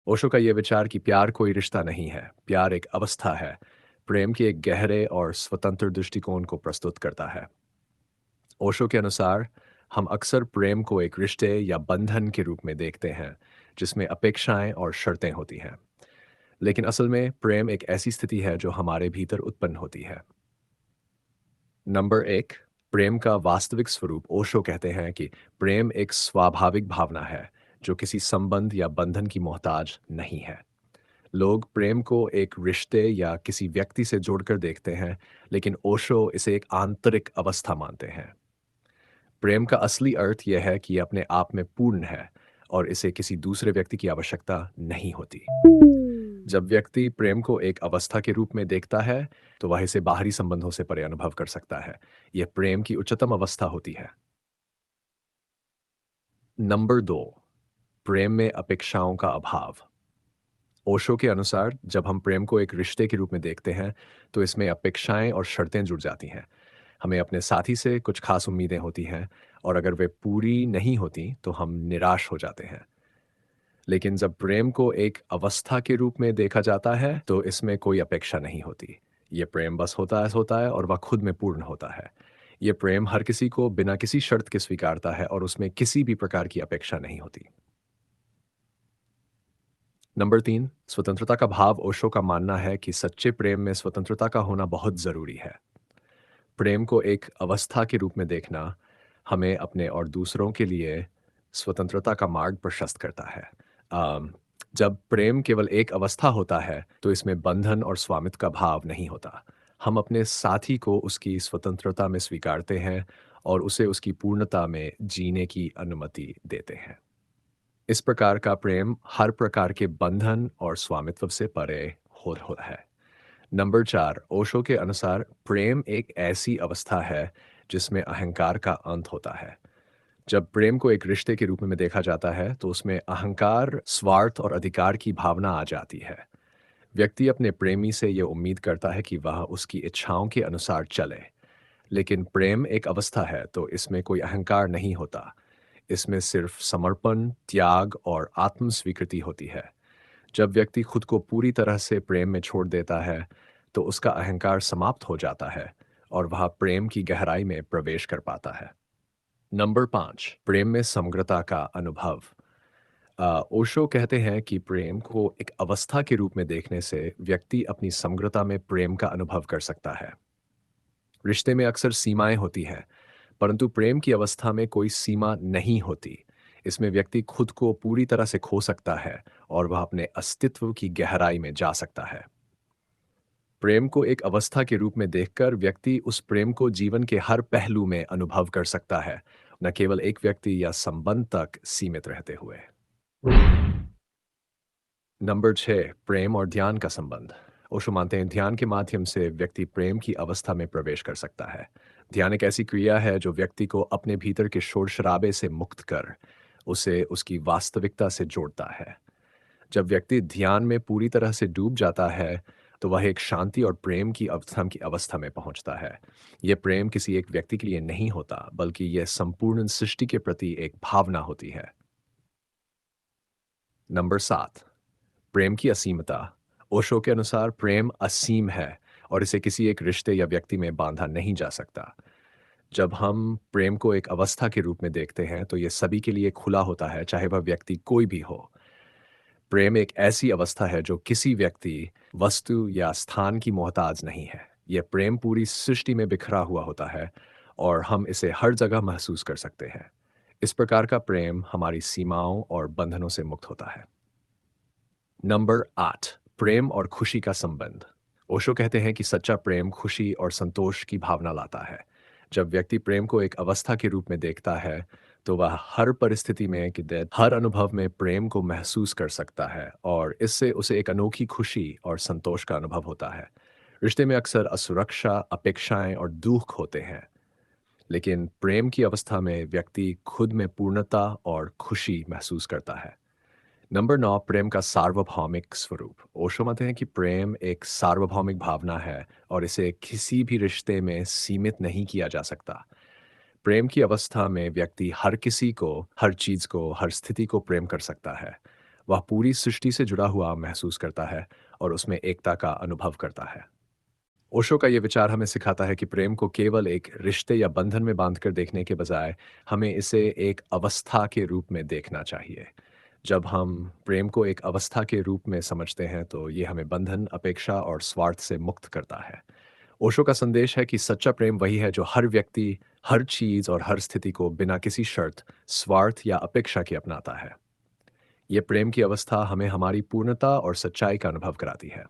ओशो का ये विचार कि प्यार कोई रिश्ता नहीं है, प्यार एक अवस्था है, प्रेम के एक गहरे और स्वतंत्र दृष्टिकोण को प्रस्तुत करता है। ओशो के अनुसार हम अक्सर प्रेम को एक रिश्ते या बंधन के रूप में देखते हैं, जिसमें अपेक्षाएं और शर्तें होती हैं। लेकिन असल में प्रेम एक ऐसी स्थिति है जो हमारे भीतर उत्पन्न होती है। नंबर एक, प्रेम का वास्तविक स्वरूप। ओशो कहते हैं कि प्रेम एक स्वाभाविक भावना है जो किसी संबंध या बंधन की मोहताज नहीं है। लोग प्रेम को एक रिश्ते या किसी व्यक्ति से जोड़कर देखते हैं, लेकिन ओशो इसे एक आंतरिक अवस्था मानते हैं। प्रेम का असली अर्थ यह है कि यह अपने आप में पूर्ण है और इसे किसी दूसरे व्यक्ति की आवश्यकता नहीं होती। जब व्यक्ति प्रेम को एक अवस्था के रूप में देखता है, तो वह इसे बाहरी संबंधों से परे अनुभव कर सकता है। यह प्रेम की उच्चतम अवस्था होती है। नंबर दो, प्रेम में अपेक्षाओं का अभाव। ओशो के अनुसार जब हम प्रेम को एक रिश्ते के रूप में देखते हैं, तो इसमें अपेक्षाएं और शर्तें जुड़ जाती हैं। हमें अपने साथी से कुछ खास उम्मीदें होती हैं, और अगर वे पूरी नहीं होती, तो हम निराश हो जाते हैं। लेकिन जब प्रेम को एक अवस्था के रूप में देखा जाता है, तो इसमें कोई अपेक्षा नहीं होती। ये प्रेम बस होता है और वह खुद में पूर्ण होता है। ये प्रेम हर किसी को बिना किसी शर्त के स्वीकारता है और उसमें किसी भी प्रकार की अपेक्षा नहीं होती। नंबर तीन, स्वतंत्रता का भाव। ओशो का मानना है कि सच्चे प्रेम में स्वतंत्रता का होना बहुत जरूरी है। प्रेम को एक अवस्था के रूप में देखना हमें अपने और दूसरों के लिए स्वतंत्रता का मार्ग प्रशस्त करता है। अम, जब प्रेम केवल एक अवस्था होता है, तो इसमें बंधन और स्वामित्व का भाव नहीं होता। हम अपने साथी को उसकी स्वतंत्रता में स्वीकारते हैं और उसे उसकी पूर्णता में जीने की अनुमति देते हैं। इस प्रकार का प्रेम हर प्रकार के बंधन और स्वामित्व से परे हो है। नंबर चार, ओशो के अनुसार प्रेम एक ऐसी अवस्था है जिसमें अहंकार का अंत होता है। जब प्रेम को एक रिश्ते के रूप में देखा जाता है, तो उसमें अहंकार, स्वार्थ और अधिकार की भावना आ जाती है। व्यक्ति अपने प्रेमी से यह उम्मीद करता है कि वह उसकी इच्छाओं के अनुसार चले। लेकिन प्रेम एक अवस्था है, तो इसमें कोई अहंकार नहीं होता। इसमें सिर्फ समर्पण, त्याग और आत्म स्वीकृति होती है। जब व्यक्ति खुद को पूरी तरह से प्रेम में छोड़ देता है, तो उसका अहंकार समाप्त हो जाता है और वह प्रेम की गहराई में प्रवेश कर पाता है। नंबर पाँच, प्रेम में समग्रता का अनुभव। ओशो कहते हैं कि प्रेम को एक अवस्था के रूप में देखने से व्यक्ति अपनी समग्रता में प्रेम का अनुभव कर सकता है। रिश्ते में अक्सर सीमाएं होती हैं, परंतु प्रेम की अवस्था में कोई सीमा नहीं होती। इसमें व्यक्ति खुद को पूरी तरह से खो सकता है और वह अपने अस्तित्व की गहराई में जा सकता है। प्रेम को एक अवस्था के रूप में देखकर व्यक्ति उस प्रेम को जीवन के हर पहलू में अनुभव कर सकता है, न केवल एक व्यक्ति या संबंध तक सीमित रहते हुए। नंबर छः, प्रेम और ध्यान का संबंध। ओशो मानते हैं ध्यान के माध्यम से व्यक्ति प्रेम की अवस्था में प्रवेश कर सकता है। ध्यान एक ऐसी क्रिया है जो व्यक्ति को अपने भीतर के शोर शराबे से मुक्त कर उसे उसकी वास्तविकता से जोड़ता है। जब व्यक्ति ध्यान में पूरी तरह से डूब जाता है, तो वह एक शांति और प्रेम की अवस्था में पहुंचता है। यह प्रेम किसी एक व्यक्ति के लिए नहीं होता, बल्कि यह संपूर्ण सृष्टि के प्रति एक भावना होती है। नंबर सात, प्रेम की असीमता। ओशो के अनुसार प्रेम असीम है और इसे किसी एक रिश्ते या व्यक्ति में बांधा नहीं जा सकता। जब हम प्रेम को एक अवस्था के रूप में देखते हैं, तो यह सभी के लिए खुला होता है, चाहे वह व्यक्ति कोई भी हो। प्रेम एक ऐसी अवस्था है जो किसी व्यक्ति, वस्तु या स्थान की मोहताज नहीं है। यह प्रेम पूरी सृष्टि में बिखरा हुआ होता है और हम इसे हर जगह महसूस कर सकते हैं। इस प्रकार का प्रेम हमारी सीमाओं और बंधनों से मुक्त होता है। नंबर आठ, प्रेम और खुशी का संबंध। ओशो कहते हैं कि सच्चा प्रेम खुशी और संतोष की भावना लाता है। जब व्यक्ति प्रेम को एक अवस्था के रूप में देखता है, तो वह हर परिस्थिति में हर अनुभव में प्रेम को महसूस कर सकता है और इससे उसे एक अनोखी खुशी और संतोष का अनुभव होता है। रिश्ते में अक्सर असुरक्षा, अपेक्षाएं और दुख होते हैं, लेकिन प्रेम की अवस्था में व्यक्ति खुद में पूर्णता और खुशी महसूस करता है। नंबर नौ, प्रेम का सार्वभौमिक स्वरूप। ओशो मानते हैं कि प्रेम एक सार्वभौमिक भावना है और इसे किसी भी रिश्ते में सीमित नहीं किया जा सकता। प्रेम की अवस्था में व्यक्ति हर किसी को, हर चीज को, हर स्थिति को प्रेम कर सकता है। वह पूरी सृष्टि से जुड़ा हुआ महसूस करता है और उसमें एकता का अनुभव करता है। ओशो का ये विचार हमें सिखाता है कि प्रेम को केवल एक रिश्ते या बंधन में बांधकर देखने के बजाय हमें इसे एक अवस्था के रूप में देखना चाहिए। जब हम प्रेम को एक अवस्था के रूप में समझते हैं तो ये हमें बंधन, अपेक्षा और स्वार्थ से मुक्त करता है। ओशो का संदेश है कि सच्चा प्रेम वही है जो हर व्यक्ति, हर चीज और हर स्थिति को बिना किसी शर्त, स्वार्थ या अपेक्षा के अपनाता है। ये प्रेम की अवस्था हमें हमारी पूर्णता और सच्चाई का अनुभव कराती है।